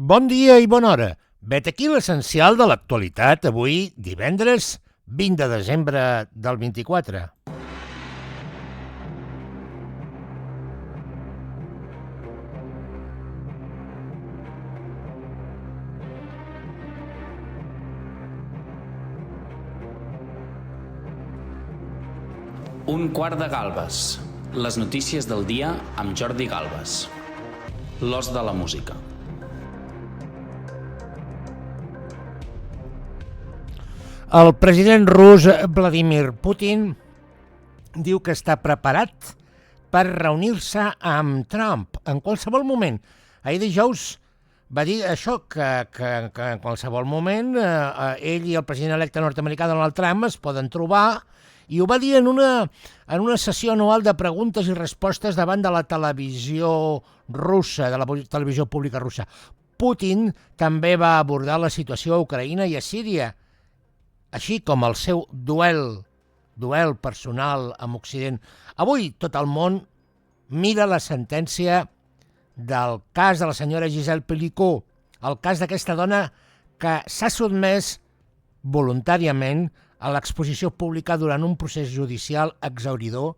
Bon dia i bona hora. Vet aquí l'essencial de l'actualitat avui, divendres 20 de desembre del 24. Un quart de galbes. Les notícies del dia amb Jordi Galbes. L'os de la música. El president rus Vladimir Putin diu que està preparat per reunir-se amb Trump en qualsevol moment. Ahir dijous va dir això, que en qualsevol moment ell i el president electe nord-americà Donald Trump es poden trobar, i ho va dir en una sessió anual de preguntes i respostes davant de la televisió russa, de la televisió pública russa. Putin també va abordar la situació a Ucraïna i a Síria, així com el seu duel personal amb Occident. Avui tot el món mira la sentència del cas de la senyora Gisèle Pelicot, el cas d'aquesta dona que s'ha sotmès voluntàriament a l'exposició pública durant un procés judicial exhauridor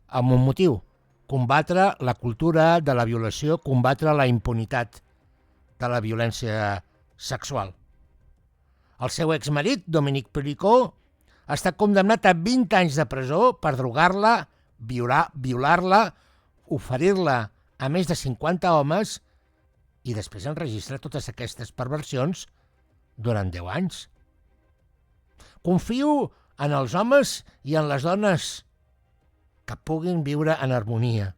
amb un motiu: combatre la cultura de la violació, combatre la impunitat de la violència sexual. El seu exmarit, Dominique Pelicot, ha estat condemnat a 20 anys de presó per drogar-la, violar-la, oferir-la a més de 50 homes i després enregistrar totes aquestes perversions durant 10 anys. Confio en els homes i en les dones que puguin viure en harmonia,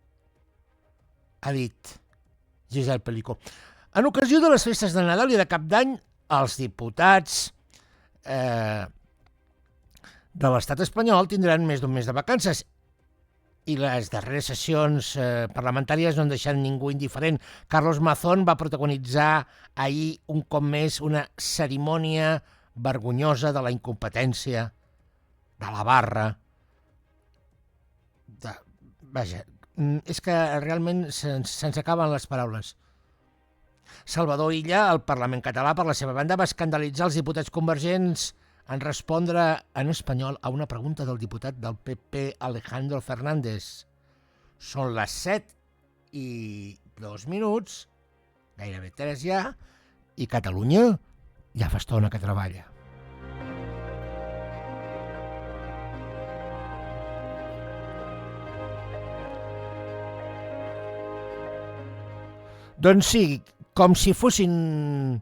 ha dit Gisèle Pelicot. En ocasió de les festes de Nadal i de Cap d'Any, els diputats de l'estat espanyol tindran més d'un mes de vacances i les darreres sessions parlamentàries no han deixat ningú indiferent. Carlos Mazón va protagonitzar ahir un cop més una cerimònia vergonyosa de la incompetència, de la barra. Vaja, és que realment se'ns acaben les paraules. Salvador Illa, al Parlament català, per la seva banda, va escandalitzar els diputats convergents en respondre en espanyol a una pregunta del diputat del PP, Alejandro Fernández. Són les 7:02, gairebé 3 ja, i Catalunya ja fa estona que treballa. Doncs sí, com si fossin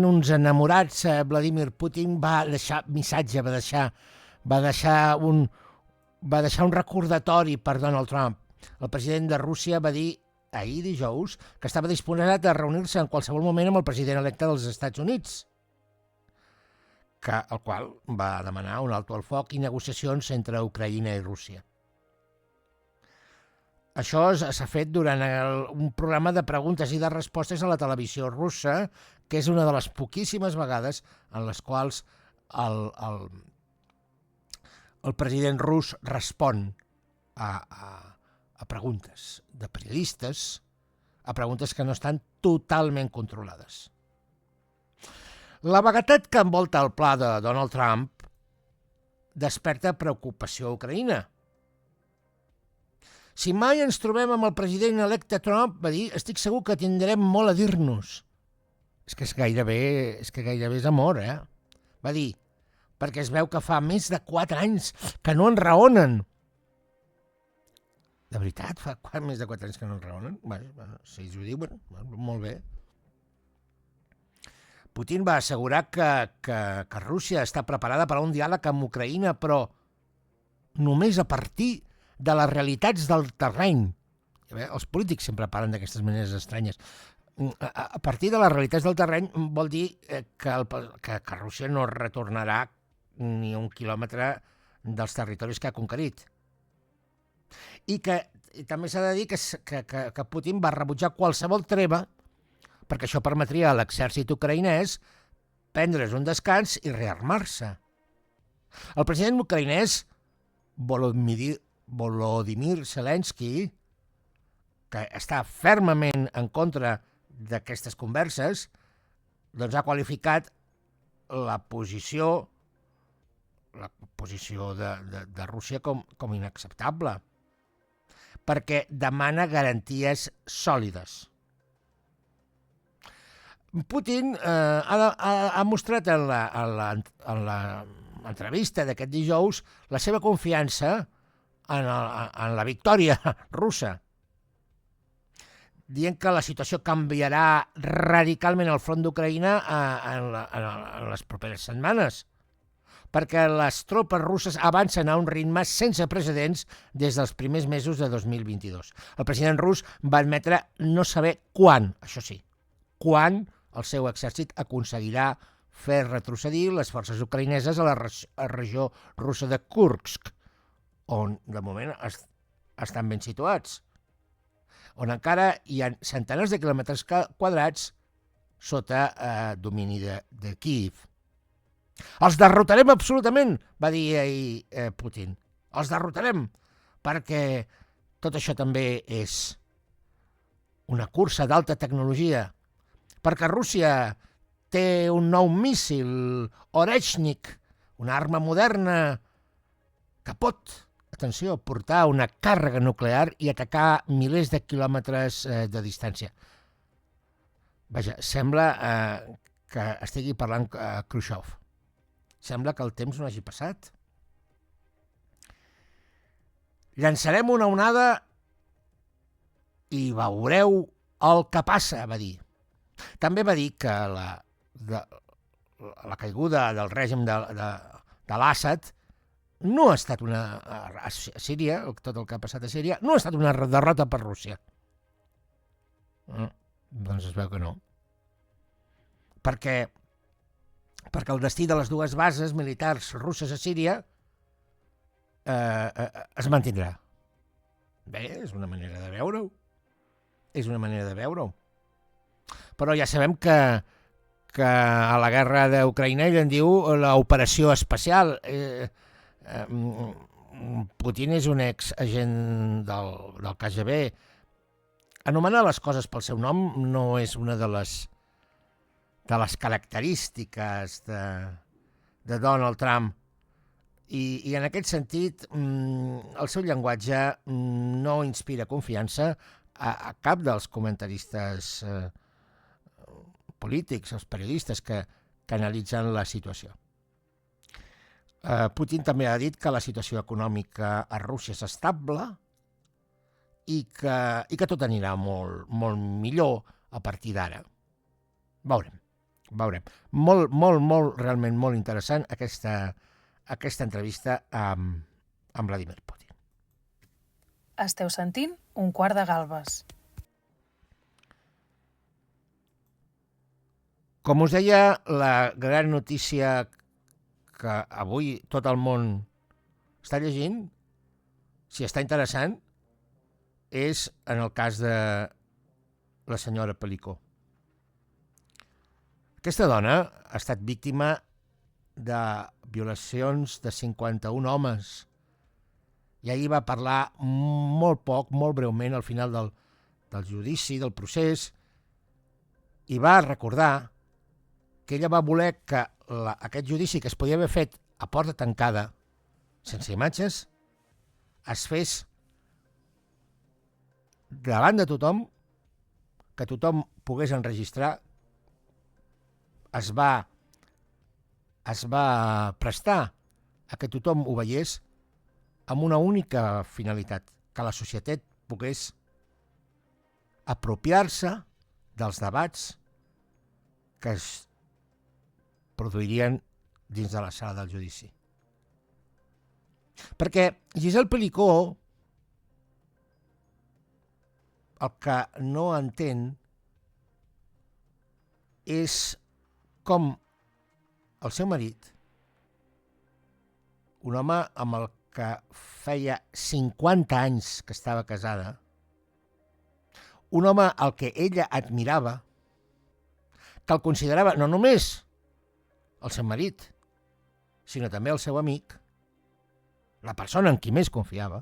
uns enamorats, Vladimir Putin va deixar missatge, va deixar un recordatori per Donald Trump. El president de Rússia va dir ahir dijous que estava disposat a reunir-se en qualsevol moment amb el president electe dels Estats Units, el qual va demanar un alto al foc i negociacions entre Ucraïna i Rússia. Això s'ha fet durant un programa de preguntes i de respostes a la televisió russa, que és una de les poquíssimes vegades en les quals el president rus respon a preguntes de periodistes, a preguntes que no estan totalment controlades. La vaguetat que envolta el pla de Donald Trump desperta preocupació a Ucraïna. Si mai ens trobem amb el president electe Trump, va dir, estic segur que tindrem molt a dir-nos. És que gairebé és amor, va dir, perquè es veu que fa més de 4 anys que no enraonen. De veritat, fa més de 4 anys que no enraonen? Bueno, si ells ho diuen, molt bé. Putin va assegurar que Rússia està preparada per a un diàleg amb Ucraïna, però només a partir de les realitats del terreny. Els polítics sempre parlen d'aquestes maneres estranyes. A partir de les realitats del terreny vol dir que Rússia no retornarà ni un quilòmetre dels territoris que ha conquerit. I també s'ha de dir que Putin va rebutjar qualsevol treva, perquè això permetria a l'exèrcit ucraïnès prendre's un descans i rearmar-se. El president ucraïnès Volodymyr Zelensky, que està fermament en contra d'aquestes converses doncs ha qualificat la posició de Rússia com inacceptable, perquè demana garanties sòlides. Putin ha mostrat en l'entrevista d'aquest dijous la seva confiança en la victòria russa, dient que la situació canviarà radicalment al front d'Ucraïna en les properes setmanes, perquè les tropes russes avancen a un ritme sense precedents des dels primers mesos de 2022. El president rus va admetre no saber quan, això sí, quan el seu exèrcit aconseguirà fer retrocedir les forces ucraïneses a la regió russa de Kursk, on de moment estan ben situats, on encara hi ha centenars de quilòmetres quadrats sota domini de Kíev. Els derrotarem absolutament, va dir ahir Putin. Els derrotarem, perquè tot això també és una cursa d'alta tecnologia, perquè Rússia té un nou míssil, Oreshnik, una arma moderna que pot, atenció, portar una càrrega nuclear i atacar milers de quilòmetres de distància. Vaja, sembla que estigui parlant Khrushchev. Sembla que el temps no hagi passat. Llançarem una onada i veureu el que passa, va dir. També va dir que la caiguda del règim de l'Assad no ha estat a Síria, tot el que ha passat a Síria, no ha estat una derrota per Rússia. Doncs es veu que no. Perquè el destí de les dues bases militars russes a Síria es mantindrà. Bé, és una manera de veure-ho. És una manera de veure-ho. Però ja sabem que a la guerra d'Ucraïna ell en diu l'operació especial. Putin és un ex-agent del KGB. Anomenar les coses pel seu nom no és una de les característiques de Donald Trump. I en aquest sentit, el seu llenguatge no inspira confiança a cap dels comentaristes polítics, els periodistes que analitzen la situació. Putin també ha dit que la situació econòmica a Rússia és estable i que tot anirà molt, molt millor a partir d'ara. Veurem. Realment molt interessant aquesta entrevista amb Vladimir Putin. Esteu sentint Un quart de galbes. Com us deia, la gran notícia que avui tot el món està llegint, si està interessant, és en el cas de la senyora Pelicó. Aquesta dona ha estat víctima de violacions de 51 homes i ahir va parlar molt poc, molt breument al final del judici, del procés, i va recordar que ella va voler que aquest judici, que es podia haver fet a porta tancada, sense imatges, es fes davant de tothom, que tothom pogués enregistrar. Es va prestar a que tothom ho veiés amb una única finalitat, que la societat pogués apropiar-se dels debats que es produirien dins de la sala del judici. Perquè Gisèle Pelicó el que no entén és com el seu marit, un home amb el que feia 50 anys que estava casada, un home al que ella admirava, que el considerava no només el seu marit, sinó també el seu amic, la persona en qui més confiava,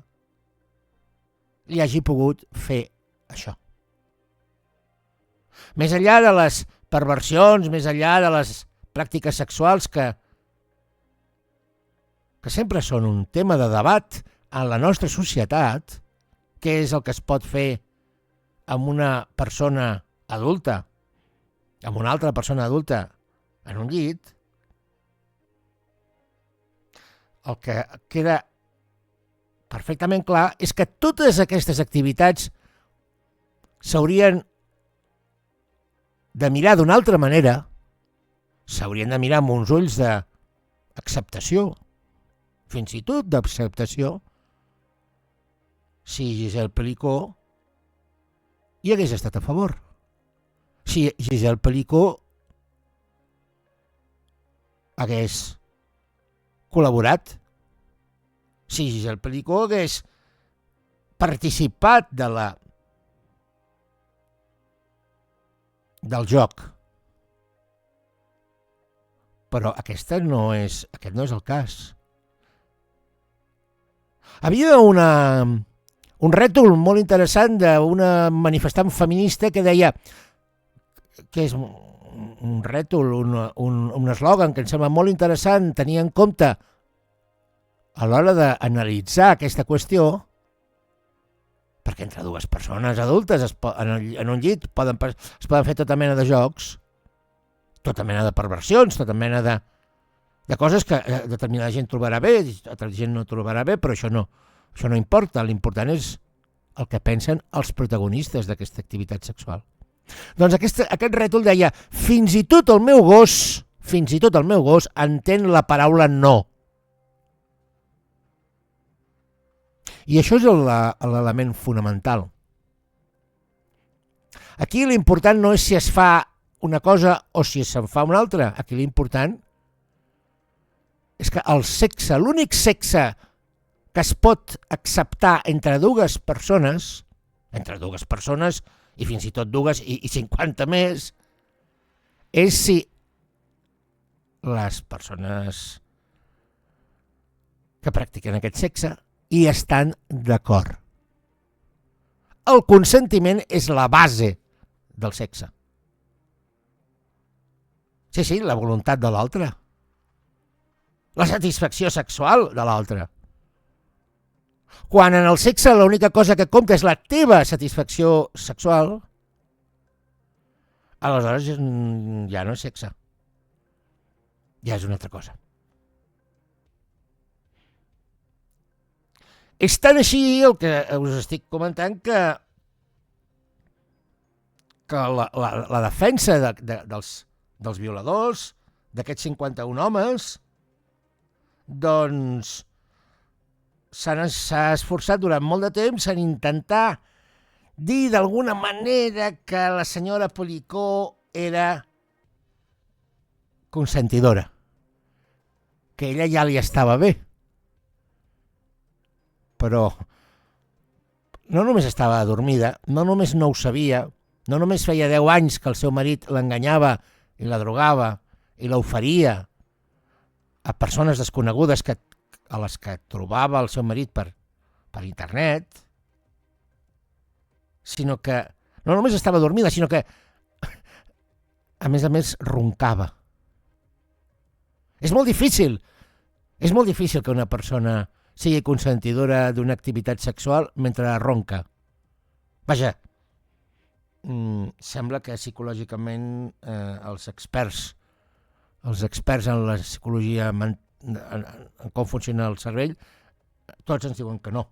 li hagi pogut fer això. Més enllà de les perversions, més enllà de les pràctiques sexuals que sempre són un tema de debat en la nostra societat, què és el que es pot fer amb una persona adulta, amb una altra persona adulta en un llit, el que queda perfectament clar és que totes aquestes activitats s'haurien de mirar d'una altra manera, s'haurien de mirar amb uns ulls d'acceptació, fins i tot d'acceptació, si Gisèle Pelicot hi hagués estat a favor. Si Gisèle Pelicot hagués col·laborat, si Gisèle Pelicot hagués participat del joc. Però aquest no és el cas. Havia un rètol molt interessant d'una manifestant feminista que deia, que és un rètol, un eslògan que em sembla molt interessant tenir en compte a l'hora d'analitzar aquesta qüestió, perquè entre dues persones adultes en un llit es poden fer tota mena de jocs, tota mena de perversions, tota mena de coses que determinada gent trobarà bé, altra gent no trobarà bé, però això no importa, l'important és el que pensen els protagonistes d'aquesta activitat sexual. Doncs aquest rètol deia, fins i tot el meu gos entén la paraula no. I això és l'element fonamental. Aquí l'important no és si es fa una cosa o si se'n fa una altra. Aquí l'important és que el sexe, l'únic sexe que es pot acceptar entre dues persones i fins i tot dues i 50 més, és si les persones que practiquen aquest sexe hi estan d'acord. El consentiment és la base del sexe. Sí, la voluntat de l'altre. La satisfacció sexual de l'altre. Quan en el sexe l'única cosa que compta és la teva satisfacció sexual, aleshores ja no és sexe. Ja és una altra cosa. És tan així el que us estic comentant que la defensa dels violadors, d'aquests 51 homes, doncs s'ha esforçat durant molt de temps en intentar dir d'alguna manera que la senyora Pelicot era consentidora, que ella ja li estava bé. Però no només estava adormida, no només no ho sabia, no només feia 10 anys que el seu marit l'enganyava i la drogava i l'oferia a persones desconegudes a les que trobava el seu marit per internet, sinó que no només estava dormida, sinó que a més roncava. És molt difícil que una persona sigui consentidora d'una activitat sexual mentre ronca. Vaja, sembla que psicològicament els experts en la psicologia, en com funciona el cervell, tots ens diuen que no.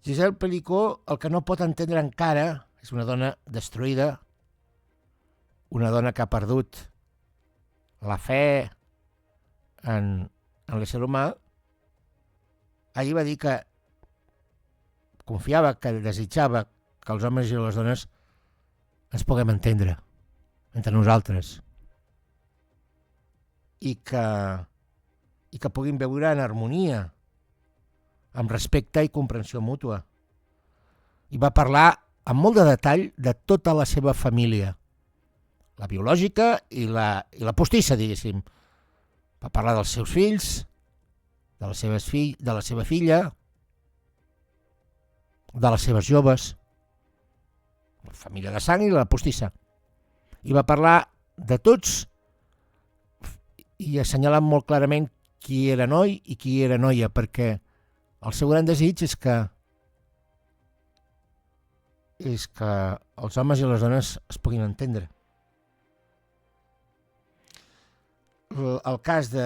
Gisèle Pelicot el que no pot entendre encara és una dona destruïda, una dona que ha perdut la fe en l'ésser humà. Ahir va dir que confiava, que desitjava que els homes i les dones ens puguem entendre entre nosaltres i que puguin viure en harmonia, amb respecte i comprensió mútua. I va parlar amb molt de detall de tota la seva família, la biològica i la postissa, diguéssim. Va parlar dels seus fills, de la seva filla, de les seves joves, la família de sang i la postissa. I va parlar de tots i assenyalant molt clarament qui era noi i qui era noia, perquè el seu gran desig és que els homes i les dones es puguin entendre. El cas de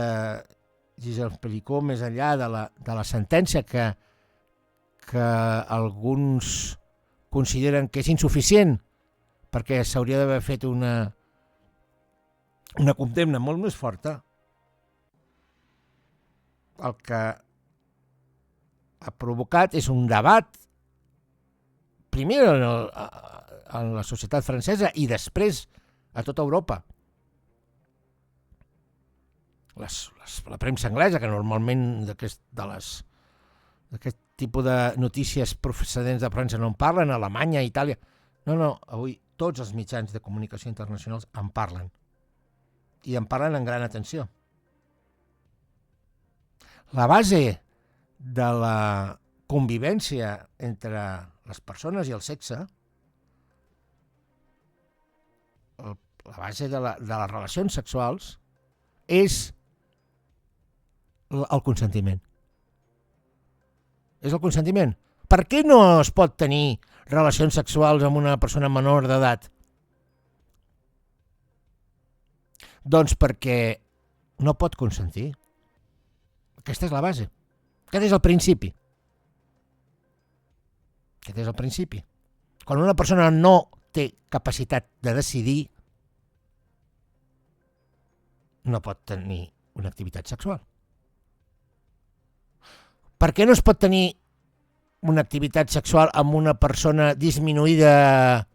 Gisèle Pelicot, més enllà de la sentència que alguns consideren que és insuficient perquè s'hauria d'haver fet una condemna molt més forta, el que ha provocat és un debat primer en la societat francesa i després a tota Europa. La premsa anglesa, que normalment d'aquest tipus de notícies procedents de França no en parlen, Alemanya, Itàlia... No, avui tots els mitjans de comunicació internacionals en parlen. I en parlen amb gran atenció. La base de la convivència entre les persones i el sexe, la base de les relacions sexuals, és el consentiment. És el consentiment. Per què no es pot tenir relacions sexuals amb una persona menor d'edat? Doncs perquè no pot consentir. Aquesta és la base. Aquest és el principi. Aquest és el principi. Quan una persona no té capacitat de decidir, no pot tenir una activitat sexual. Per què no es pot tenir una activitat sexual amb una persona disminuïda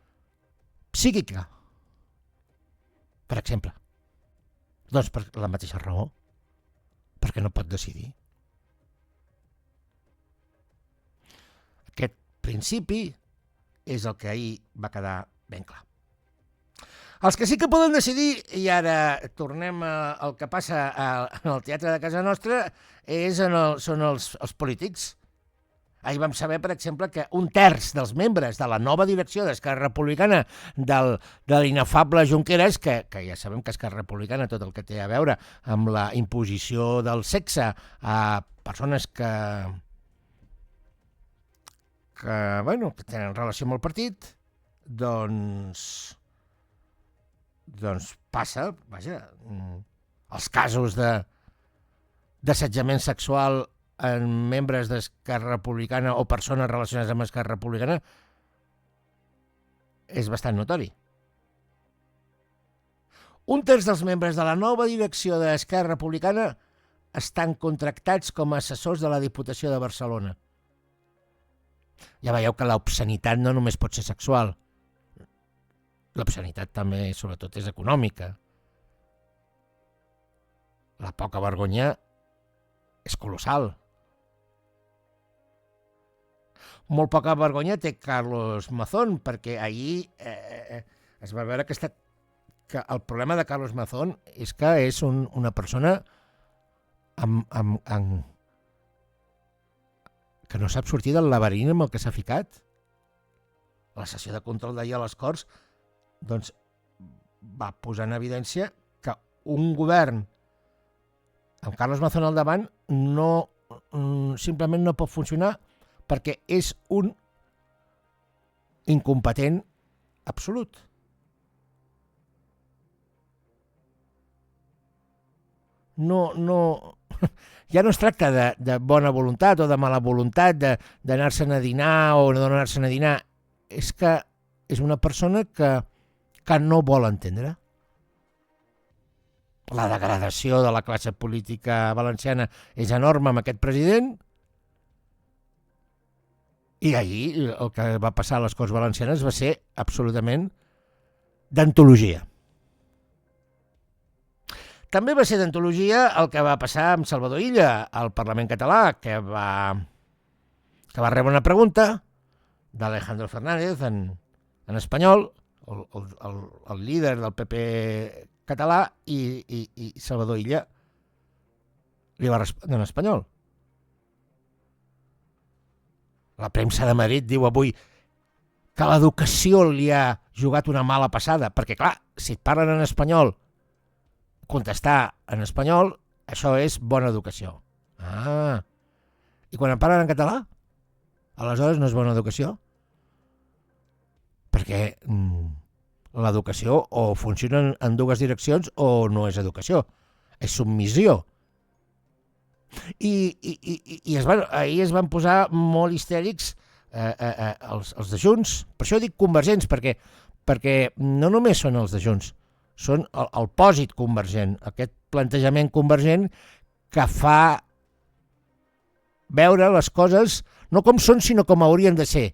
psíquica? Per exemple. Doncs per la mateixa raó. Perquè no pot decidir. Aquest principi és el que ahir va quedar ben clar. Els que sí que poden decidir, i ara tornem al que passa al teatre de casa nostra, són els polítics. Ahir vam saber, per exemple, que un terç dels membres de la nova direcció d'Esquerra Republicana de l'inefable Junqueras, que ja sabem que Esquerra Republicana tot el que té a veure amb la imposició del sexe a persones que tenen relació amb el partit, doncs passa, els casos d'assetjament sexual en membres d'Esquerra Republicana o persones relacionades amb Esquerra Republicana és bastant notori. Un terç dels membres de la nova direcció d'Esquerra Republicana estan contractats com a assessors de la Diputació de Barcelona. Ja veieu que l'obscenitat no només pot ser sexual. L'obscenitat també, sobretot, és econòmica. La poca vergonya és colossal. Molt poca vergonya té Carlos Mazón, perquè ahir es va veure que el problema de Carlos Mazón és que és una persona que no sap sortir del laberint amb el que s'ha ficat. La sessió de control d'ahir a les Corts doncs va posar en evidència que un govern amb Carlos Mazón al davant simplement no pot funcionar perquè és un incompetent absolut. Ja no es tracta de bona voluntat o de mala voluntat, d'anar-se'n a dinar o no d'anar-se'n a dinar. És que és una persona que no vol entendre. La degradació de la classe política valenciana és enorme amb aquest president i ahir el que va passar a les Corts Valencianes va ser absolutament d'antologia. També va ser d'antologia el que va passar amb Salvador Illa al Parlament català, que va rebre una pregunta d'Alejandro Fernández en espanyol, el líder del PP català, i Salvador Illa li va respondre en espanyol. La premsa de Madrid diu avui que l'educació li ha jugat una mala passada, perquè clar, si et parlen en espanyol, contestar en espanyol, això és bona educació. I quan em parlen en català, aleshores no és bona educació? Perquè l'educació o funciona en dues direccions o no és educació, és submissió. I ahir es van posar molt histèrics els de Junts, per això dic convergents, perquè no només són els de Junts, són el pòsit convergent, aquest plantejament convergent que fa veure les coses no com són, sinó com haurien de ser,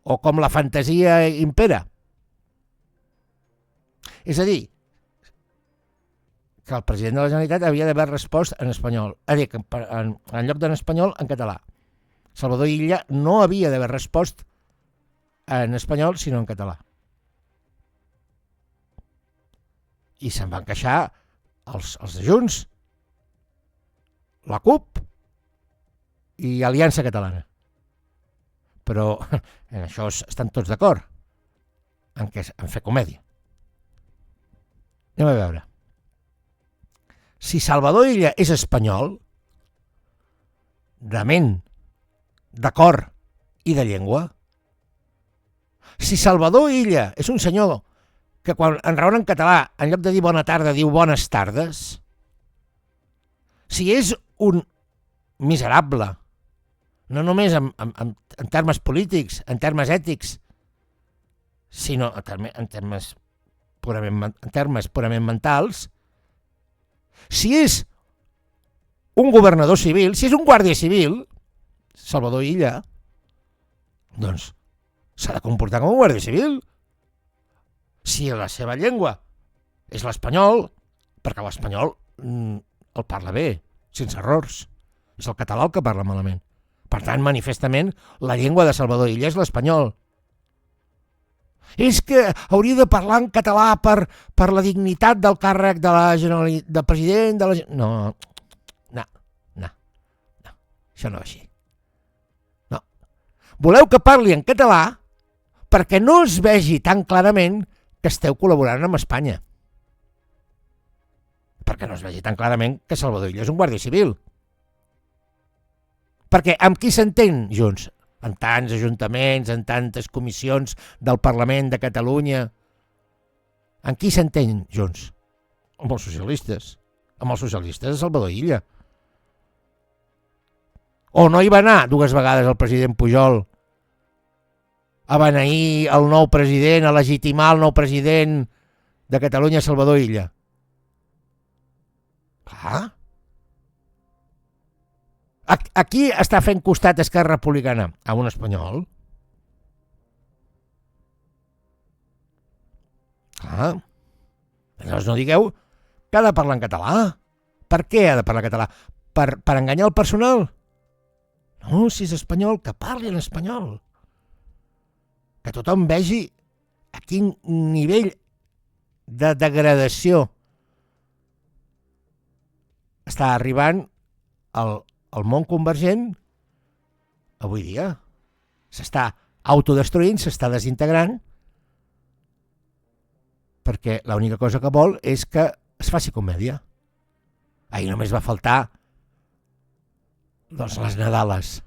o com la fantasia impera. És a dir, que el president de la Generalitat havia d'haver respost en espanyol, en lloc d'en espanyol, en català. Salvador Illa no havia d'haver respost en espanyol, sinó en català. I se'n van queixar els de Junts, la CUP i Aliança Catalana. Però en això estan tots d'acord, en fer comèdia. Anem a veure. Si Salvador Illa és espanyol, de ment, de cor i de llengua, si Salvador Illa és un senyor que quan enraona en català, en lloc de dir bona tarda, diu bones tardes, si és un miserable, no només en termes polítics, en termes ètics, sinó en termes purament mentals, si és un governador civil, si és un guàrdia civil, Salvador Illa, doncs s'ha de comportar com un guàrdia civil. Si la seva llengua és l'espanyol, perquè l'espanyol el parla bé, sense errors. És el català el que parla malament. Per tant, manifestament, la llengua de Salvador Illa és l'espanyol. És que hauria de parlar en català per la dignitat del càrrec de la Generalitat, del president de la... No, això no va així. No. Voleu que parli en català perquè no es vegi tan clarament que esteu col·laborant amb Espanya. Perquè no es vegi tan clarament que Salvador Illa és un guàrdia civil. Perquè amb qui s'entén Junts? En tants ajuntaments, en tantes comissions del Parlament de Catalunya. Amb qui s'entén Junts? Amb els socialistes. Amb els socialistes de Salvador Illa. O no hi va anar dues vegades el president Pujol a beneir el nou president, a legitimar el nou president de Catalunya, Salvador Illa? Clar. A qui està fent costat Esquerra Republicana? A un espanyol. Clar. Llavors no digueu que ha de parlar en català. Per què ha de parlar en català? Per enganyar el personal? No, si és espanyol, que parli en espanyol. Que tothom vegi a quin nivell de degradació està arribant el món convergent avui dia. S'està autodestruint, s'està desintegrant, perquè l'única cosa que vol és que es faci comèdia. Ahir només va faltar les Nadales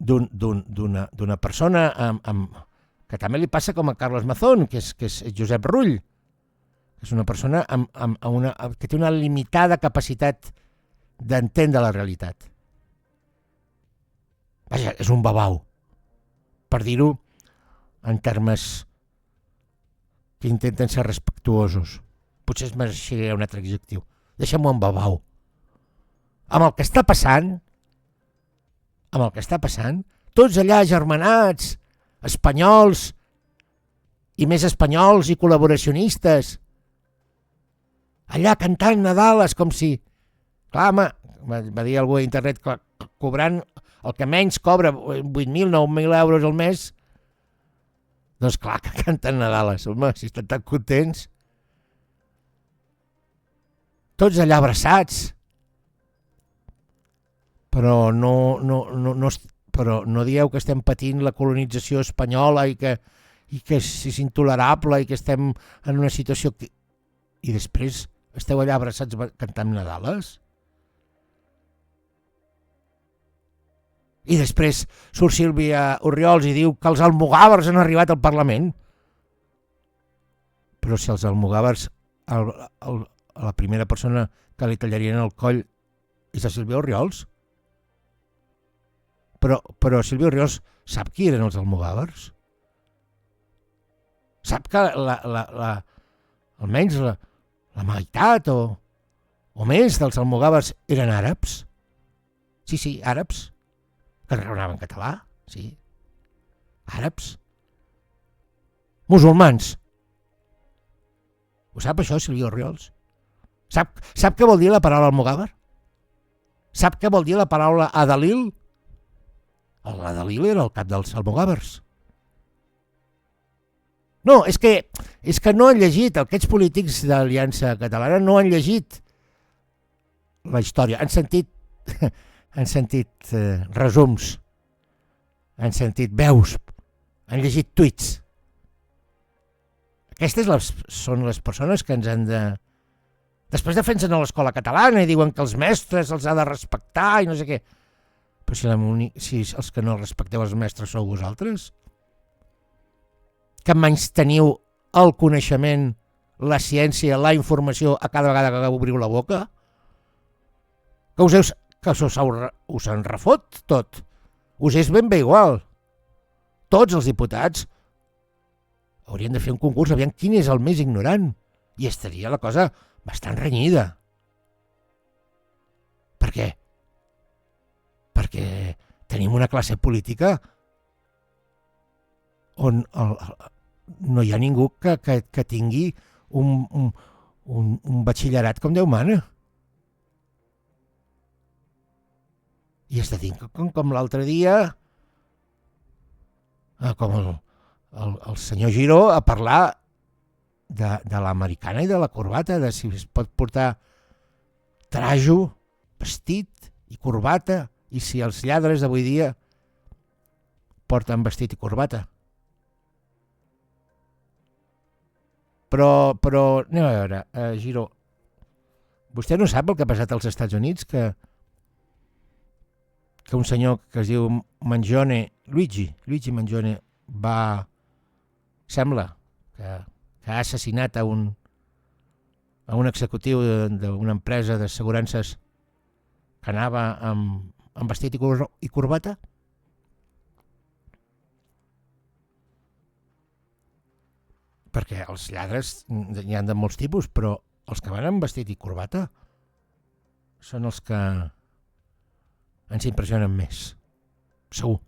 d'una persona que també li passa com a Carlos Mazón, que és Josep Rull, que és una persona que té una limitada capacitat d'entendre la realitat. Vaja, és un babau, per dir-ho en termes que intenten ser respectuosos. Potser es mereixeria un altre adjectiu. Deixem-ho en babau. Amb el que està passant, tots allà agermanats, espanyols, i més espanyols i col·laboracionistes, allà cantant Nadales com si... Clar, home, va dir algú a internet, cobrant el que menys cobra, 8.000, 9.000 euros al mes, doncs clar que canten Nadales, home, si estan tan contents. Tots allà abraçats. però però no dieu que estem patint la colonització espanyola i que és intolerable i que estem en una situació que... I després esteu allà abraçats cantant Nadales? I després surt Sílvia Orriols i diu que els almogàvers han arribat al Parlament. Però si els almogàvers, la primera persona que li tallarien el coll és a Sílvia Orriols. Però Sílvia Orriols sap qui eren els almogàvers? Sap que almenys la meitat o més dels almogàvers eren àrabs? Sí, àrabs. Que raonaven català, sí. Àrabs. Musulmans. Ho sap això, Sílvia Orriols? Sap què vol dir la paraula almogàver? Sap què vol dir la paraula adalil? L'adalil era el cap dels almogàvers. No, és que no han llegit, aquests polítics d'Aliança Catalana no han llegit la història. Han sentit resums, han sentit veus, han llegit tuits. Aquestes són les persones que ens han de... Després defensen a l'escola catalana i diuen que els mestres els ha de respectar i no sé què. Però si els que no respecteu els mestres sou vosaltres, que menys teniu el coneixement, la ciència, la informació a cada vegada que obriu la boca, que us en refot tot. Us és ben bé igual. Tots els diputats haurien de fer un concurs, aviam quin és el més ignorant, i estaria la cosa bastant renyida. Per què? Perquè tenim una classe política on no hi ha ningú que tingui un batxillerat com Déu mana. I es dedica com l'altre dia, com el senyor Giró, a parlar de l'americana i de la corbata, de si es pot portar trajo, vestit i corbata, i si els lladres d'avui dia porten vestit i corbata. Però anem a veure, Giró, vostè no sap el que ha passat als Estats Units, que un senyor que es diu Mangione, Luigi Mangione, sembla que ha assassinat a un executiu d'una empresa d'assegurances que anava amb vestit i corbata? Perquè els lladres n'hi ha de molts tipus, però els que van amb vestit i corbata són els que ens impressionen més. Segur.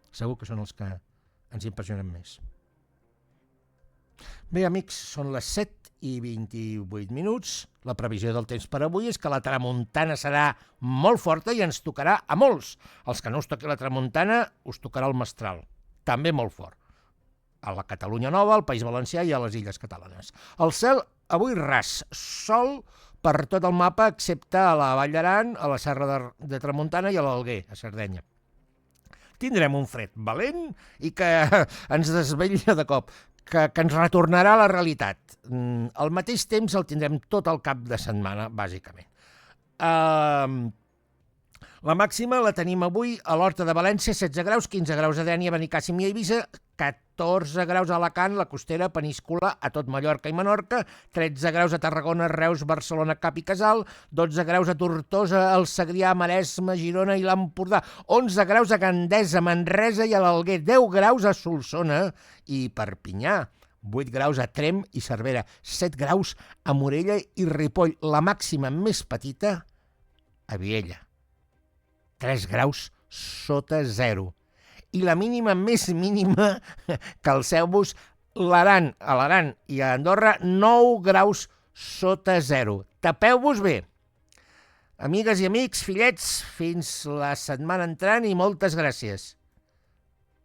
Segur que són els que ens impressionen més. Bé, amics, són les 7:28. La previsió del temps per avui és que la tramuntana serà molt forta i ens tocarà a molts. Els que no us toqui la tramuntana, us tocarà el mestral, també molt fort. A la Catalunya Nova, al País Valencià i a les Illes Catalanes. El cel avui ras, sol per tot el mapa excepte a la Vall d'Aran, a la Serra de Tramuntana i a l'Alguer, a Sardenya. Tindrem un fred valent i que ens desvetlla de cop, que ens retornarà a la realitat. Al mateix temps el tindrem tot el cap de setmana, bàsicament. La màxima la tenim avui a l'Horta de València, 16 graus, 15 graus a Dénia, Benicàssim i Eivissa, 14 graus a Alacant, la Costera, Peníscola, a tot Mallorca i Menorca, 13 graus a Tarragona, Reus, Barcelona, Cap i Casal, 12 graus a Tortosa, el Segrià, Maresme, Girona i l'Empordà, 11 graus a Gandesa, Manresa i a l'Alguer, 10 graus a Solsona i Perpinyà, 8 graus a Tremp i Cervera, 7 graus a Morella i Ripoll, la màxima més petita a Viella, 3 graus sota zero. I la mínima més mínima, calceu-vos, a l'Aran i a Andorra, 9 graus sota zero. Tapeu-vos bé. Amigues i amics, fillets, fins la setmana entrant i moltes gràcies.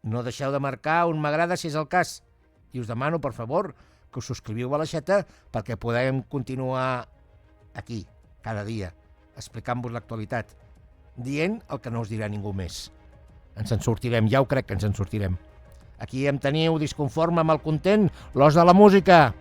No deixeu de marcar un m'agrada si és el cas. I us demano, per favor, que us subscriviu a l'aixeta perquè podem continuar aquí, cada dia, explicant-vos l'actualitat. dient el que no us dirà ningú més. Ens en sortirem, ja ho crec que ens en sortirem. Aquí em teniu disconforme amb el content, l'os de la música.